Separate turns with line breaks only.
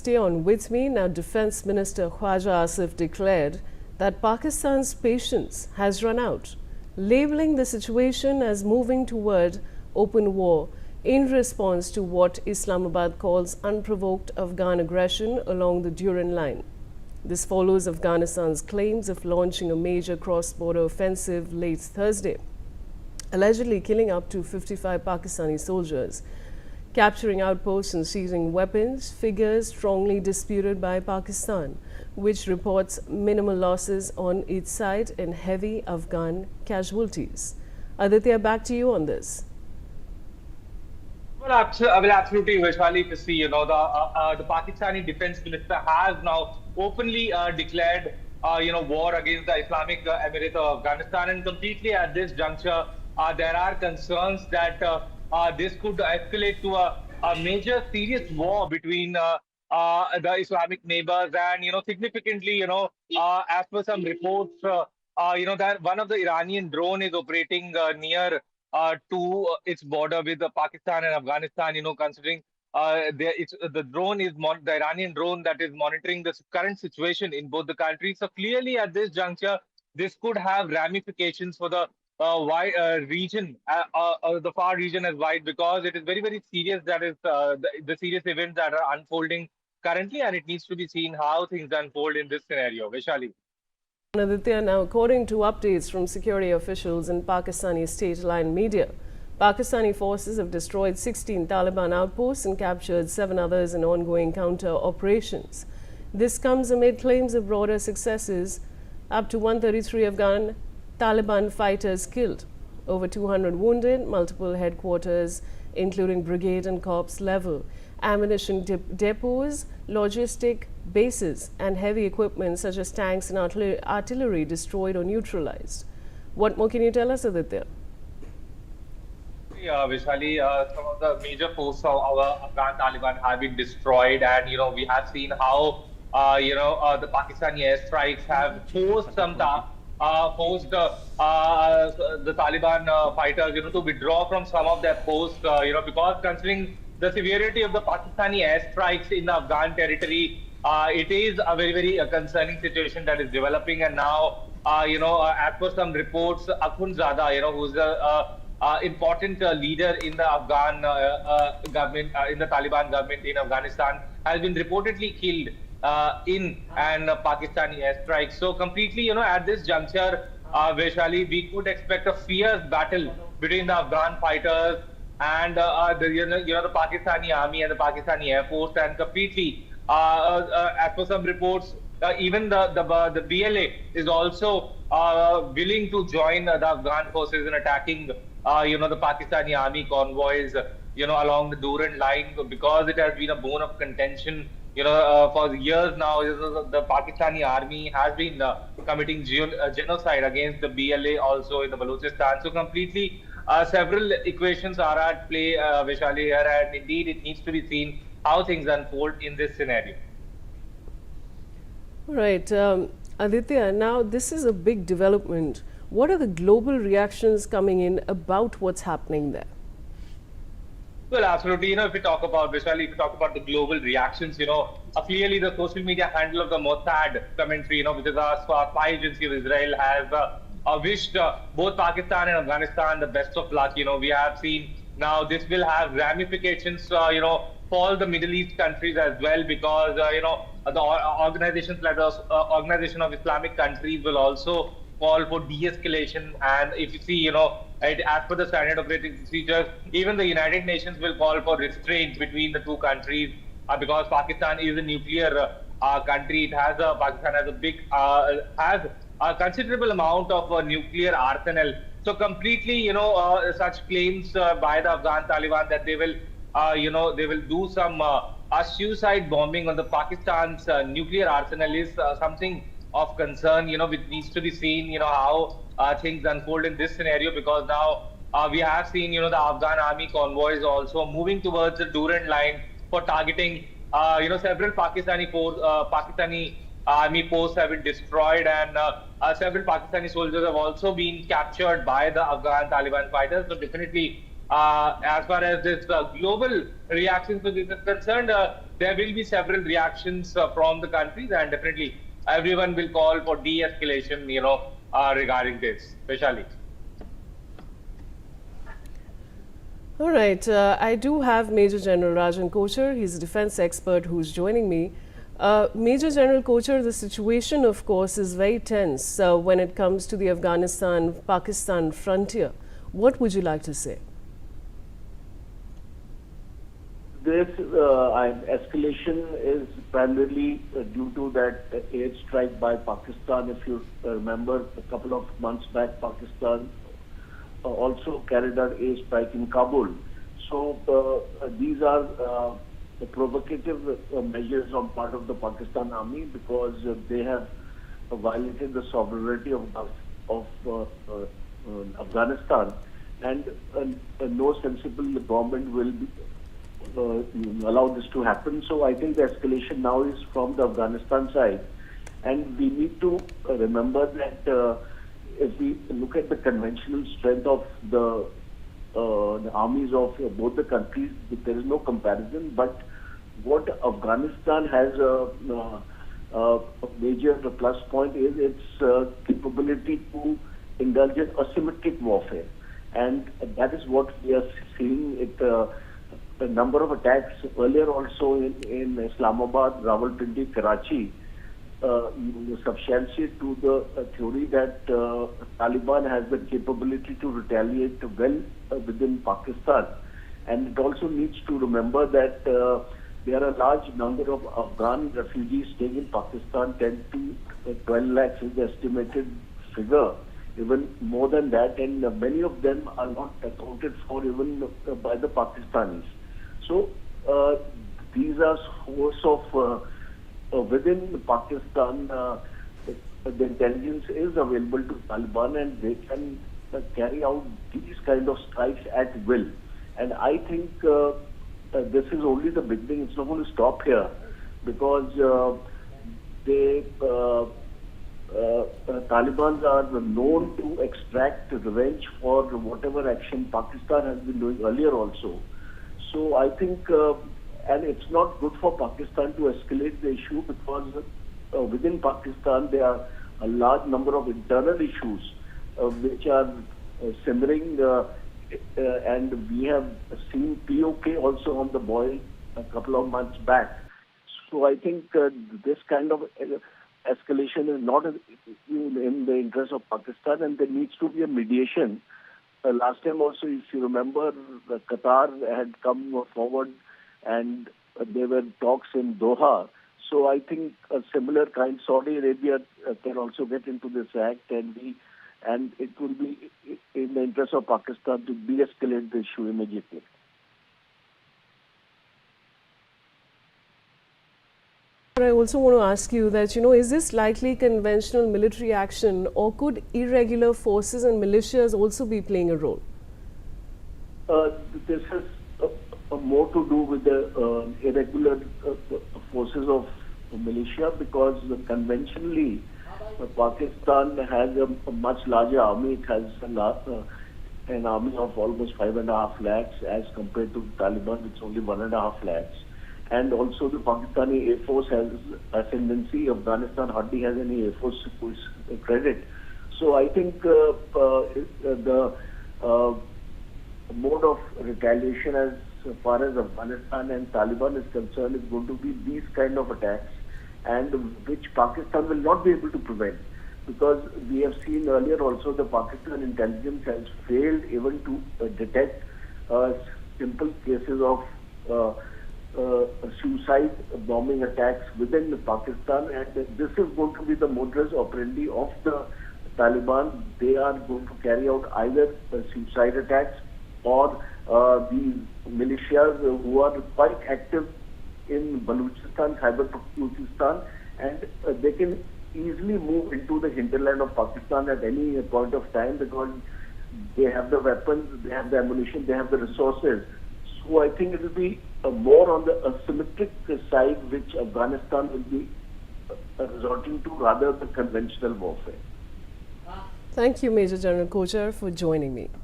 stay on with me. Now, Defense Minister Khawaja Asif declared that Pakistan's patience has run out, labeling the situation as moving toward open war in response to what Islamabad calls unprovoked Afghan aggression along the Durand Line. This follows Afghanistan's claims of launching a major cross-border offensive late Thursday, allegedly killing up to 55 Pakistani soldiers, capturing outposts and seizing weapons, figures strongly disputed by Pakistan, which reports minimal losses on its side and heavy Afghan casualties. Aditya, back to you on this.
Well, absolutely, Vaishali, to see, the Pakistani defense minister has now openly declared, war against the Islamic Emirate of Afghanistan, and completely at this juncture, there are concerns that this could escalate to a major serious war between the Islamic neighbors, and significantly, as per some reports, that one of the Iranian drone is operating near to its border with Pakistan and Afghanistan. Considering the drone is the Iranian drone that is monitoring the current situation in both the countries. So clearly, at this juncture, this could have ramifications for the wide region, the far region as wide, because it is very, very serious. That is the serious events that are unfolding currently, and it needs to be seen how things unfold in this scenario. Vaishali.
Aditya, now according to updates from security officials in Pakistani state-line media, Pakistani forces have destroyed 16 Taliban outposts and captured 7 others in ongoing counter-operations. This comes amid claims of broader successes, up to 133 Afghan Taliban fighters killed, over 200 wounded, multiple headquarters, including brigade and corps level, ammunition depots, logistic bases, and heavy equipment such as tanks and artillery destroyed or neutralized. What more can you tell us, Aditya?
Vishali, some of the major posts of our Afghan Taliban have been destroyed, and we have seen how the Pakistani airstrikes have forced the Taliban fighters to withdraw from some of their posts, because considering the severity of the Pakistani airstrikes in the Afghan territory, it is a very, very concerning situation that is developing. And now, as per some reports, Akhundzada, who's the important leader in the Afghan government, in the Taliban government in Afghanistan, has been reportedly killed in an Pakistani airstrike. So completely, at this juncture, Vaishali, we could expect a fierce battle between the Afghan fighters and the Pakistani army and the Pakistani air force, and completely, as per some reports, even the BLA is also willing to join the Afghan forces in attacking, the Pakistani army convoys, along the Durand Line, because it has been a bone of contention. For years now, the Pakistani army has been committing genocide against the BLA also in the Balochistan. So completely, several equations are at play, Vaishali, here, and indeed it needs to be seen how things unfold in this scenario.
Right. Aditya, now this is a big development. What are the global reactions coming in about what's happening there?
Well, absolutely. If we talk about, Vishali, if we talk about the global reactions, clearly the social media handle of the Mossad commentary, which is a spy agency of Israel, has wished both Pakistan and Afghanistan the best of luck. We have seen now this will have ramifications, for all the Middle East countries as well, because, the organizations like the Organization of Islamic Countries will also call for de-escalation. And if you see, as per the standard operating procedures, even the United Nations will call for restraint between the two countries, because Pakistan is a nuclear country. Pakistan has a big, has a considerable amount of nuclear arsenal. So completely, such claims by the Afghan Taliban that they will, they will do some suicide bombing on the Pakistan's nuclear arsenal is something of concern, which needs to be seen, how things unfold in this scenario, because now we have seen, the Afghan army convoys also moving towards the Durand Line for targeting, several Pakistani army posts have been destroyed, and several Pakistani soldiers have also been captured by the Afghan Taliban fighters. So definitely, as far as this global reaction to this is concerned, there will be several reactions from the countries, and definitely everyone will call for de-escalation, regarding this, especially.
All right, I do have Major General Rajan Kochar. He's a defense expert who's joining me. Major General Kochar, the situation, of course, is very tense when it comes to the Afghanistan-Pakistan frontier. What would you like to say?
This escalation is primarily due to that airstrike by Pakistan. If you remember, a couple of months back, Pakistan also carried out airstrike in Kabul. So these are provocative measures on part of the Pakistan army because they have violated the sovereignty of Afghanistan, and no sensible government will be allow this to happen. So I think the escalation now is from the Afghanistan side, and we need to remember that if we look at the conventional strength of the armies of both the countries, there is no comparison. But what Afghanistan has a major plus point is its capability to indulge in asymmetric warfare, and that is what we are seeing. A number of attacks earlier also in Islamabad, Rawalpindi, Karachi substantiate to the theory that Taliban has the capability to retaliate well within Pakistan. And it also needs to remember that there are a large number of Afghan refugees staying in Pakistan. 10 to 12 lakhs is the estimated figure, even more than that, and many of them are not accounted for even by the Pakistanis. So these are source of within Pakistan. The intelligence is available to Taliban, and they can carry out these kind of strikes at will. And I think this is only the beginning. It's not going to stop here, because Taliban are known to extract revenge for whatever action Pakistan has been doing earlier also. So I think, and it's not good for Pakistan to escalate the issue, because within Pakistan there are a large number of internal issues which are simmering, and we have seen POK also on the boil a couple of months back. So I think this kind of escalation is not in the interest of Pakistan, and there needs to be a mediation. Last time also, if you remember, Qatar had come forward and there were talks in Doha. So I think a similar kind, Saudi Arabia can also get into this act, and it will be in the interest of Pakistan to de-escalate the issue immediately.
I also want to ask you that, is this likely conventional military action, or could irregular forces and militias also be playing a role?
This has more to do with the irregular forces of militia, because conventionally Pakistan has a much larger army. It has an army of almost 5.5 lakhs as compared to Taliban, it's only 1.5 lakhs. And also the Pakistani Air Force has ascendancy. Afghanistan hardly has any Air Force credit. So I think the mode of retaliation as far as Afghanistan and Taliban is concerned is going to be these kind of attacks, and which Pakistan will not be able to prevent, because we have seen earlier also the Pakistan intelligence has failed even to detect simple cases of suicide bombing attacks within Pakistan, and this is going to be the modus operandi of the Taliban. They are going to carry out either suicide attacks or these militias who are quite active in Balochistan, Khyber Pakhtunkhwa, and they can easily move into the hinterland of Pakistan at any point of time, because they have the weapons, they have the ammunition, they have the resources. So I think it will be more on the asymmetric side which Afghanistan will be resorting to, rather than conventional warfare.
Thank you, Major General Kochar, for joining me.